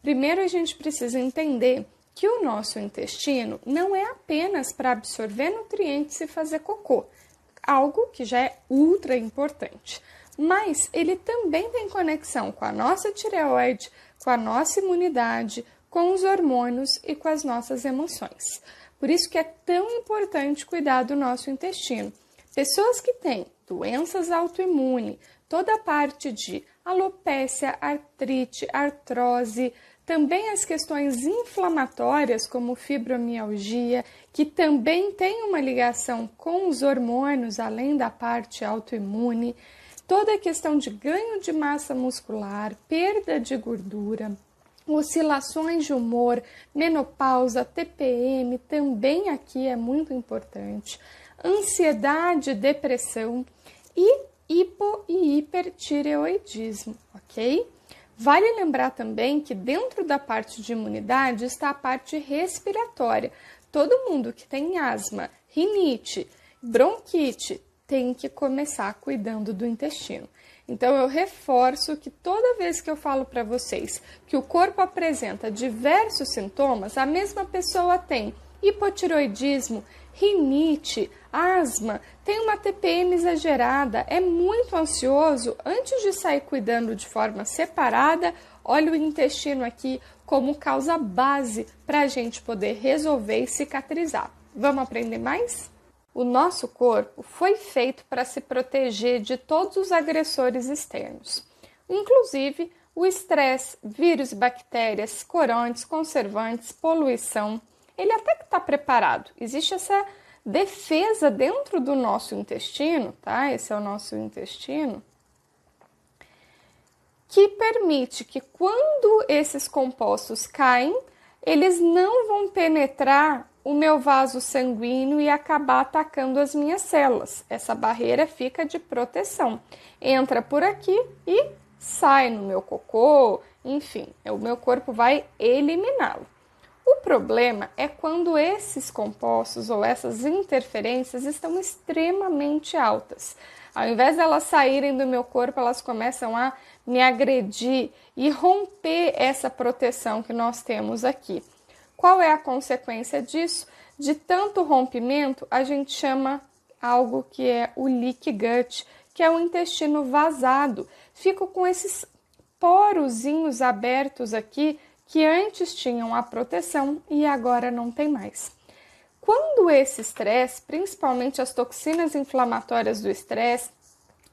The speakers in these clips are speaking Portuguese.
Primeiro a gente precisa entender que o nosso intestino não é apenas para absorver nutrientes e fazer cocô, algo que já é ultra importante, mas ele também tem conexão com a nossa tireoide, com a nossa imunidade, com os hormônios e com as nossas emoções. Por isso que é tão importante cuidar do nosso intestino. Pessoas que têm doenças autoimunes, toda a parte de alopécia, artrite, artrose, também as questões inflamatórias, como fibromialgia, que também tem uma ligação com os hormônios, além da parte autoimune, toda a questão de ganho de massa muscular, perda de gordura, oscilações de humor, menopausa, TPM, também aqui é muito importante, ansiedade, depressão e hipo e hipertireoidismo, ok? Vale lembrar também que dentro da parte de imunidade está a parte respiratória. Todo mundo que tem asma, rinite, bronquite, tem que começar cuidando do intestino. Então eu reforço que toda vez que eu falo para vocês que o corpo apresenta diversos sintomas, a mesma pessoa tem hipotireoidismo, rinite, asma, tem uma TPM exagerada, é muito ansioso, antes de sair cuidando de forma separada, olha o intestino aqui como causa base para a gente poder resolver e cicatrizar. Vamos aprender mais? O nosso corpo foi feito para se proteger de todos os agressores externos, inclusive o estresse, vírus, bactérias, corantes, conservantes, poluição. Ele até que está preparado. Existe essa defesa dentro do nosso intestino, tá? Esse é o nosso intestino, que permite que quando esses compostos caem, eles não vão penetrar o meu vaso sanguíneo e acabar atacando as minhas células. Essa barreira fica de proteção. Entra por aqui e sai no meu cocô, enfim, o meu corpo vai eliminá-lo. O problema é quando esses compostos ou essas interferências estão extremamente altas. Ao invés de elas saírem do meu corpo, elas começam a me agredir e romper essa proteção que nós temos aqui. Qual é a consequência disso? De tanto rompimento, a gente chama algo que é o leaky gut, que é o intestino vazado. Fico com esses porozinhos abertos aqui, que antes tinham a proteção e agora não tem mais. Quando esse estresse, principalmente as toxinas inflamatórias do estresse,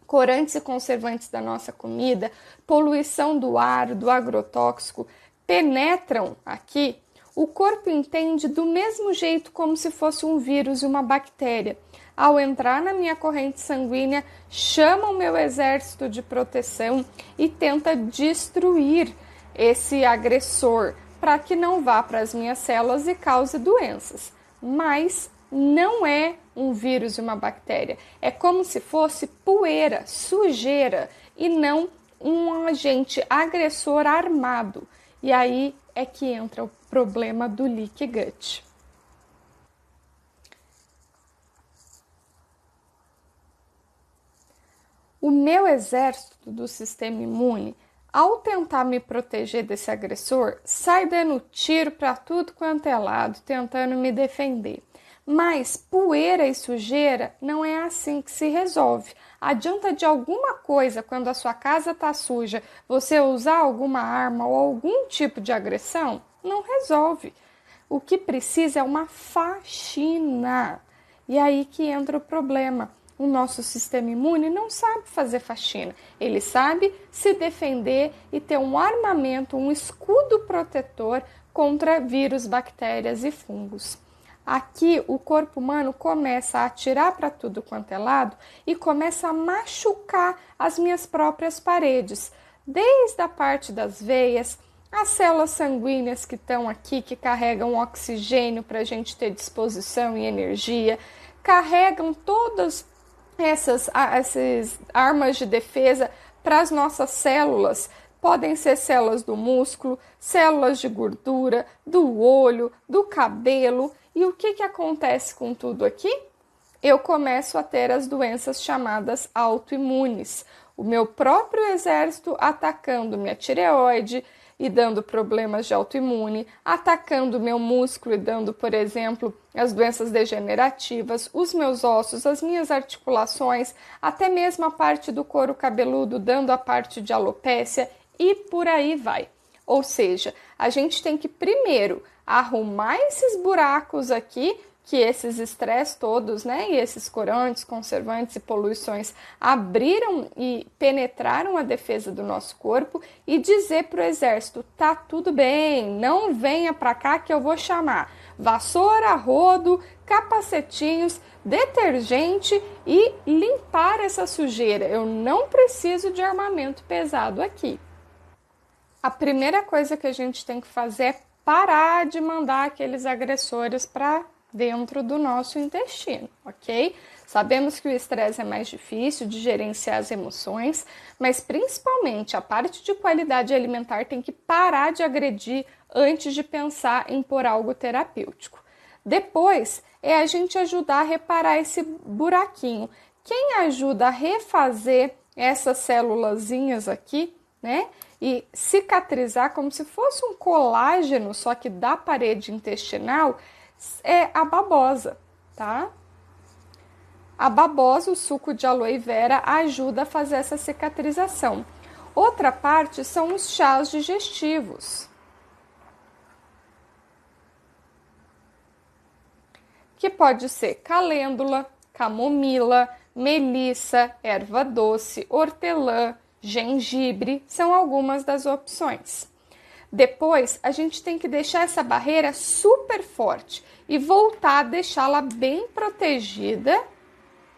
corantes e conservantes da nossa comida, poluição do ar, do agrotóxico, penetram aqui, o corpo entende do mesmo jeito como se fosse um vírus e uma bactéria. Ao entrar na minha corrente sanguínea, chama o meu exército de proteção e tenta destruir esse agressor para que não vá para as minhas células e cause doenças. Mas não é um vírus e uma bactéria. É como se fosse poeira, sujeira e não um agente agressor armado. E aí é que entra o problema do leaky gut. O meu exército do sistema imune, ao tentar me proteger desse agressor, sai dando tiro para tudo quanto é lado, tentando me defender. Mas poeira e sujeira não é assim que se resolve. Adianta de alguma coisa, quando a sua casa está suja, você usar alguma arma ou algum tipo de agressão? Não resolve. O que precisa é uma faxina. E aí que entra o problema. O nosso sistema imune não sabe fazer faxina. Ele sabe se defender e ter um armamento, um escudo protetor contra vírus, bactérias e fungos. Aqui o corpo humano começa a atirar para tudo quanto é lado e começa a machucar as minhas próprias paredes, desde a parte das veias, as células sanguíneas que estão aqui, que carregam oxigênio para a gente ter disposição e energia, carregam todas essas armas de defesa para as nossas células. Podem ser células do músculo, células de gordura, do olho, do cabelo. E o que acontece com tudo aqui? Eu começo a ter as doenças chamadas autoimunes. O meu próprio exército atacando minha tireoide, e dando problemas de autoimune, atacando o meu músculo e dando, por exemplo, as doenças degenerativas, os meus ossos, as minhas articulações, até mesmo a parte do couro cabeludo, dando a parte de alopécia e por aí vai. Ou seja, a gente tem que primeiro arrumar esses buracos aqui que esses estresses todos, né, e esses corantes, conservantes e poluições abriram e penetraram a defesa do nosso corpo e dizer para o exército, tá tudo bem, não venha para cá que eu vou chamar vassoura, rodo, capacetinhos, detergente e limpar essa sujeira. Eu não preciso de armamento pesado aqui. A primeira coisa que a gente tem que fazer é parar de mandar aqueles agressores para dentro do nosso intestino, ok? Sabemos que o estresse é mais difícil de gerenciar as emoções, mas principalmente a parte de qualidade alimentar tem que parar de agredir antes de pensar em pôr algo terapêutico. Depois é a gente ajudar a reparar esse buraquinho. Quem ajuda a refazer essas célulazinhas aqui, né? E cicatrizar como se fosse um colágeno, só que da parede intestinal, é a babosa, tá? A babosa, o suco de aloe vera, ajuda a fazer essa cicatrização. Outra parte são os chás digestivos, que pode ser calêndula, camomila, melissa, erva doce, hortelã, gengibre, são algumas das opções. Depois, a gente tem que deixar essa barreira super forte e voltar a deixá-la bem protegida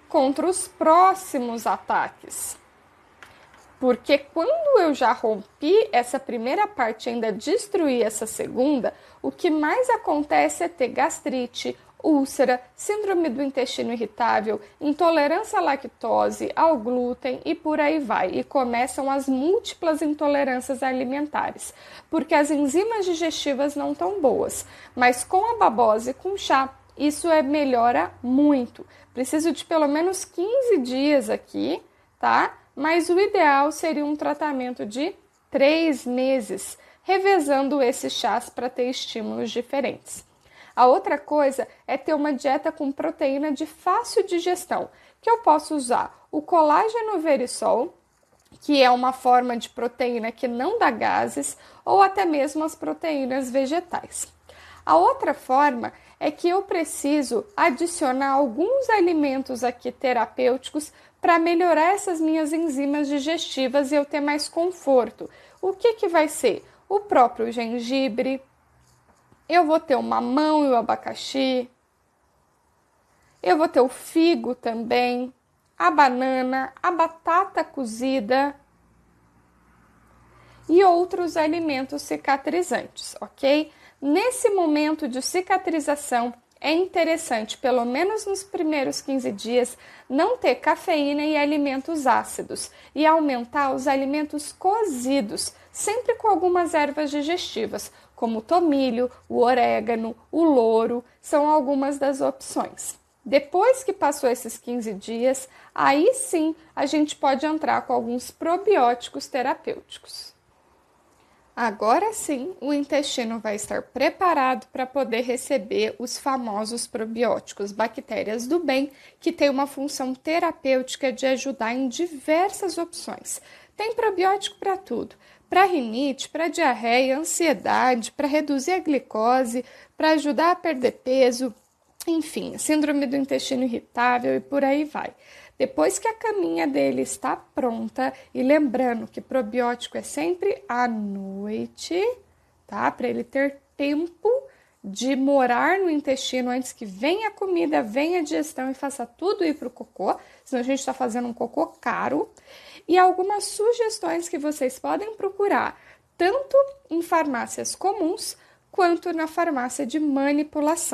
contra os próximos ataques. Porque quando eu já rompi essa primeira parte e ainda destruí essa segunda, o que mais acontece é ter gastrite, úlcera, síndrome do intestino irritável, intolerância à lactose, ao glúten e por aí vai. E começam as múltiplas intolerâncias alimentares, porque as enzimas digestivas não estão boas. Mas com a babosa e com chá, isso melhora muito. Preciso de pelo menos 15 dias aqui, tá? Mas o ideal seria um tratamento de 3 meses, revezando esses chás para ter estímulos diferentes. A outra coisa é ter uma dieta com proteína de fácil digestão, que eu posso usar o colágeno verisol, que é uma forma de proteína que não dá gases, ou até mesmo as proteínas vegetais. A outra forma é que eu preciso adicionar alguns alimentos aqui terapêuticos para melhorar essas minhas enzimas digestivas e eu ter mais conforto. O que vai ser? O próprio gengibre, eu vou ter o mamão e o abacaxi, eu vou ter o figo também, a banana, a batata cozida e outros alimentos cicatrizantes, ok? Nesse momento de cicatrização, é interessante, pelo menos nos primeiros 15 dias, não ter cafeína e alimentos ácidos e aumentar os alimentos cozidos, sempre com algumas ervas digestivas, como o tomilho, o orégano, o louro, são algumas das opções. Depois que passou esses 15 dias, aí sim a gente pode entrar com alguns probióticos terapêuticos. Agora sim, o intestino vai estar preparado para poder receber os famosos probióticos, bactérias do bem, que tem uma função terapêutica de ajudar em diversas opções. Tem probiótico para tudo, para rinite, para diarreia, ansiedade, para reduzir a glicose, para ajudar a perder peso, enfim, síndrome do intestino irritável e por aí vai. Depois que a caminha dele está pronta, e lembrando que probiótico é sempre à noite, tá? Para ele ter tempo de morar no intestino antes que venha a comida, venha a digestão e faça tudo ir para o cocô, senão a gente está fazendo um cocô caro. E algumas sugestões que vocês podem procurar, tanto em farmácias comuns, quanto na farmácia de manipulação.